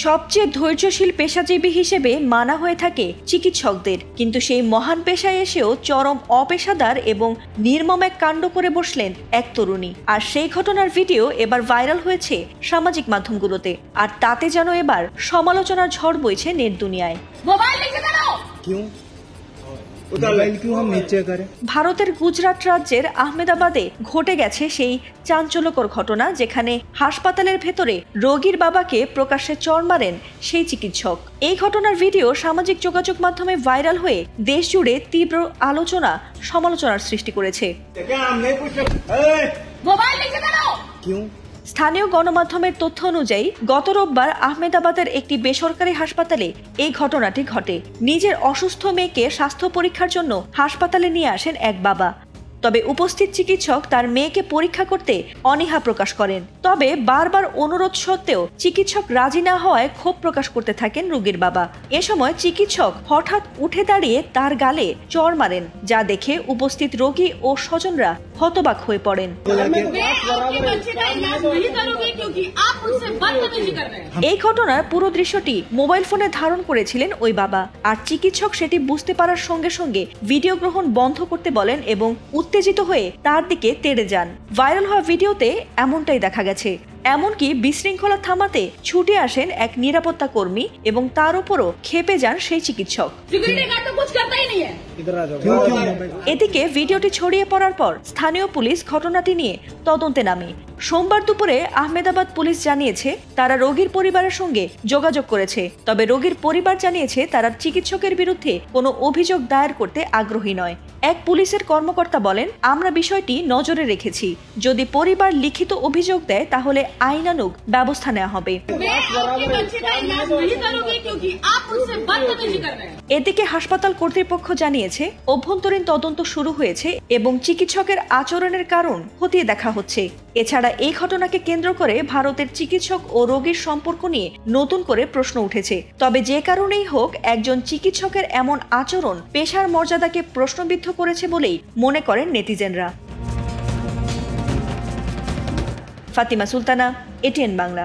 সবচেয়ে ধৈর্যশীল পেশাজীবী হিসেবে মানা হয়ে থাকে চিকিৎসকদের, কিন্তু সেই মহান পেশায় এসেও চরম অপেশাদার এবং নির্মম এক কাণ্ড করে বসলেন এক তরুণী। আর সেই ঘটনার ভিডিও এবার ভাইরাল হয়েছে সামাজিক মাধ্যমগুলোতে, আর তাতে যেন এবার সমালোচনার ঝড় বইছে নেট দুনিয়ায়। ভারতের গুজরাট রাজ্যের আহমেদাবাদে ঘটে গেছে সেই চাঞ্চল্যকর ঘটনা, যেখানে হাসপাতালের ভেতরে রোগীর বাবাকে প্রকাশ্যে চড় মারেন সেই চিকিৎসক। এই ঘটনার ভিডিও সামাজিক যোগাযোগ মাধ্যমে ভাইরাল হয়ে দেশ জুড়ে তীব্র আলোচনা সমালোচনার সৃষ্টি করেছে। স্থানীয় গণমাধ্যমের তথ্য অনুযায়ী গত রোববার আহমেদাবাদের একটি বেসরকারি হাসপাতালে এই ঘটনাটি ঘটে। নিজের অসুস্থ মেয়েকে স্বাস্থ্য পরীক্ষার জন্য হাসপাতালে নিয়ে আসেন এক বাবা। তবে উপস্থিত চিকিৎসক তার মেয়েকে পরীক্ষা করতে অনীহা প্রকাশ করেন। তবে বারবার অনুরোধ সত্ত্বেও চিকিৎসক রাজি না হওয়ায় ক্ষোভ প্রকাশ করতে থাকেন রোগীর বাবা। এ সময় চিকিৎসক হঠাৎ উঠে দাঁড়িয়ে তার গালে চড় মারেন, যা দেখে উপস্থিত রোগী ও স্বজনরা হতবাক হয়ে পড়েন। এই ঘটনার পুরো দৃশ্যটি মোবাইল ফোনে ধারণ করেছিলেন ওই বাবা, আর চিকিৎসক সেটি বুঝতে পারার সঙ্গে সঙ্গে ভিডিও গ্রহণ বন্ধ করতে বলেন এবং উত্তেজিত হয়ে তার দিকে তেড়ে যান। ভাইরাল হওয়া ভিডিওতে এমনটাই দেখা গেছে। এমনকি বিশৃঙ্খলা থামাতে ছুটে আসেন এক নিরাপত্তা কর্মী এবং তার উপরও ক্ষেপে যান সেই চিকিৎসক। এদিকে ভিডিওটি ছড়িয়ে পড়ার পর স্থানীয় পুলিশ ঘটনাটি নিয়ে তদন্তে নামে। সোমবার দুপুরে আহমেদাবাদ পুলিশ জানিয়েছে তারা রোগীর পরিবারের সঙ্গে যোগাযোগ করেছে। তবে রোগীর পরিবার জানিয়েছে তারা চিকিৎসকের বিরুদ্ধে কোনো অভিযোগ দায়ের করতে আগ্রহী নয়। এক পুলিশের কর্মকর্তা বলেন, আমরা বিষয়টি নজরে রেখেছি। যদি পরিবার লিখিত অভিযোগ দেয় তাহলে আইনানুগ ব্যবস্থা নেওয়া হবে। এদিকে হাসপাতাল কর্তৃপক্ষ জানিয়েছে অভ্যন্তরীণ তদন্ত শুরু হয়েছে এবং চিকিৎসকের আচরণের কারণ খতিয়ে দেখা হচ্ছে। এছাড়া এই ঘটনাকে কেন্দ্র করে ভারতের চিকিৎসক ও রোগীর সম্পর্ক নিয়ে নতুন করে প্রশ্ন উঠেছে। তবে যে কারণেই হোক, একজন চিকিৎসকের এমন আচরণ পেশার মর্যাদাকে প্রশ্নবিদ্ধ করেছে বলেই মনে করেন নেটিজেনরা। ফাতিমা সুলতানা, এটিএন বাংলা।